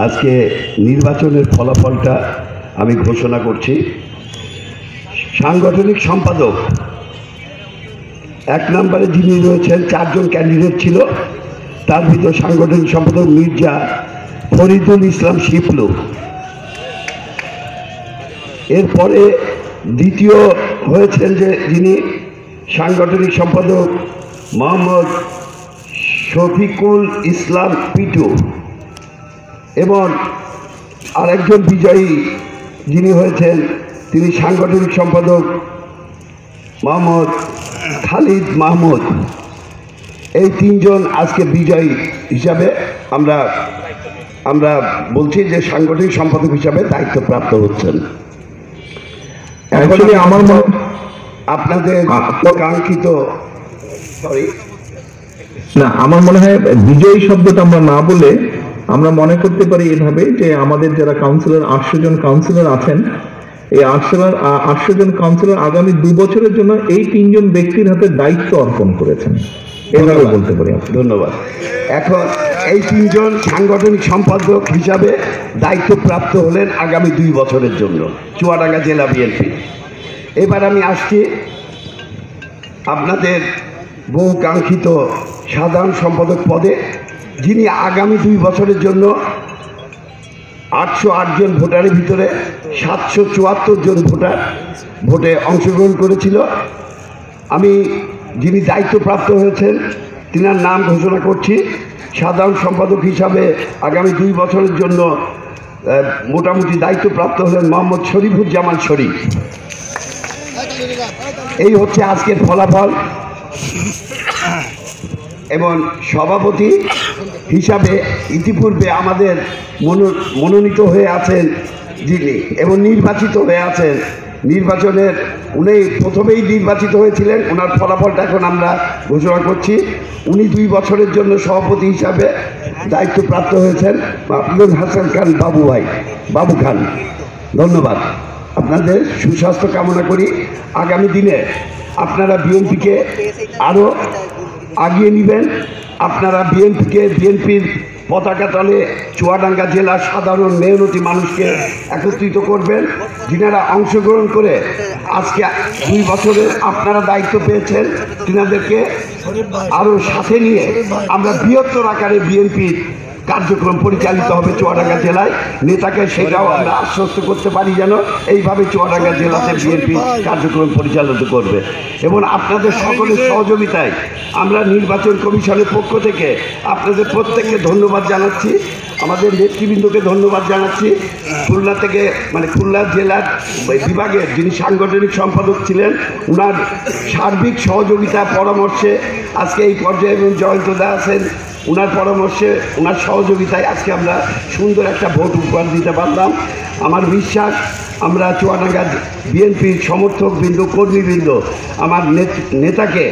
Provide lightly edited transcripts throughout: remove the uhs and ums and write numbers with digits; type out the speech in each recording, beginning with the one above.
আজকে নির্বাচনের ফলাফলটা আমি ঘোষণা করছি। সাংগঠনিক সম্পাদক এক নম্বরে যিনি রয়েছেন, 4 জন ক্যান্ডিডেট ছিল, তার ভিতর সাংগঠনিক সম্পাদক মির্জা ফরিদুল ইসলাম শিপলু। এরপরে দ্বিতীয় হয়েছেন যিনি সাংগঠনিক সম্পাদক মোহাম্মদ শফিকুল ইসলাম পিটু, এবং আরেকজন বিজয়ী যিনি হয়েছেন তিনি সাংগঠনিক সম্পাদক মোহাম্মদ খালিদ মাহমুদ। এই 3 জন আজকে বিজয়ী হিসাবে আমরা বলছি যে সাংগঠনিক সম্পাদক হিসাবে দায়িত্বপ্রাপ্ত হচ্ছেন। আপনাদের কাঙ্ক্ষিত আমার মনে হয় বিজয়ী শব্দটা আমরা না বলে আমরা মনে করতে পারি এভাবে যে আমাদের যারা কাউন্সিলর 800 জন কাউন্সিলর আছেন, এই 800 জন কাউন্সিলর আগামী 2 বছরের জন্য এই 3 জন ব্যক্তির হাতে দায়িত্ব অর্পণ করেছেন, এভাবে বলতে পারি। ধন্যবাদ। এখন এই 3 জন সাংগঠনিক সম্পাদক হিসাবে দায়িত্বপ্রাপ্ত হলেন আগামী 2 বছরের জন্য চুয়াডাঙ্গা জেলা বিএনপি। এবার আমি আসছি আপনাদের বহু কাঙ্ক্ষিত সাধারণ সম্পাদক পদে, যিনি আগামী 2 বছরের জন্য 808 জন ভোটারের ভিতরে 774 জন ভোটে অংশগ্রহণ করেছিল। আমি যিনি দায়িত্বপ্রাপ্ত হয়েছেন তিনার নাম ঘোষণা করছি। সাধারণ সম্পাদক হিসাবে আগামী 2 বছরের জন্য মোটামুটি দায়িত্বপ্রাপ্ত হলেন মোহাম্মদ শরীফুজ্জামান শরীফ। এই হচ্ছে আজকের ফলাফল। এবং সভাপতি হিসাবে ইতিপূর্বে আমাদের মনোনীত হয়ে আছেন যিনি এবং নির্বাচিত হয়ে আছেন, উনি প্রথমেই নির্বাচিত হয়েছিলেন, ওনার ফলাফলটা এখন আমরা ঘোষণা করছি। উনি 2 বছরের জন্য সভাপতি হিসাবে দায়িত্বপ্রাপ্ত হয়েছেন আব্দুল হাসান খান বাবু খান। ধন্যবাদ। আপনাদের সুস্বাস্থ্য কামনা করি। আগামী দিনে আপনারা বিএনপিকে আরও আগিয়ে নেবেন। আপনারা বিএনপির পতাকা তলে চুয়াডাঙ্গা জেলার সাধারণ মেহনতি মানুষকে একত্রিত করবেন, যিনারা অংশগ্রহণ করে আজকে 2 বছরের আপনারা দায়িত্ব পেয়েছেন, তিনাদেরকে আরও সাথে নিয়ে আমরা বৃহত্তর আকারে বিএনপির কার্যক্রম পরিচালিত হবে চুয়াডাঙ্গা জেলায়। নেতাকে সেটাও আমরা আশ্বস্ত করতে পারি যেন এইভাবে চুয়াডাঙ্গা জেলাতে বিএনপি কার্যক্রম পরিচালিত করবে। এবং আপনাদের সকলের সহযোগিতায় আমরা নির্বাচন কমিশনের পক্ষ থেকে আপনাদের প্রত্যেককে ধন্যবাদ জানাচ্ছি, আমাদের নেতৃবৃন্দকে ধন্যবাদ জানাচ্ছি। খুলনা জেলার বিভাগের যিনি সাংগঠনিক সম্পাদক ছিলেন, ওনার সার্বিক সহযোগিতা পরামর্শে আজকে এই পর্যায়ে, এবং জয়ন্তদা আছেন, ওনার পরামর্শে ওনার সহযোগিতায় আজকে আমরা সুন্দর একটা ভোট উপহার দিতে পারলাম। আমার বিশ্বাস আমরা চুয়াডাঙ্গা বিএনপির সমর্থকবৃন্দ, কর্মীবৃন্দ, আমার নেতাকে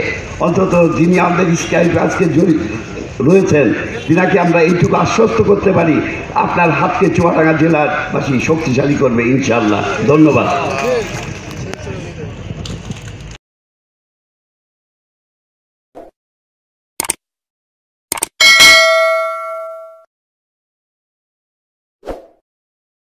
অন্তত যিনি আমাদের স্কাইপে আজকে রয়েছেন, তিনাকে আমরা এইটুকু আশ্বস্ত করতে পারি, আপনার হাতকে চুয়াডাঙ্গা জেলার বাসী শক্তিশালী করবে ইনশাআল্লাহ। ধন্যবাদ।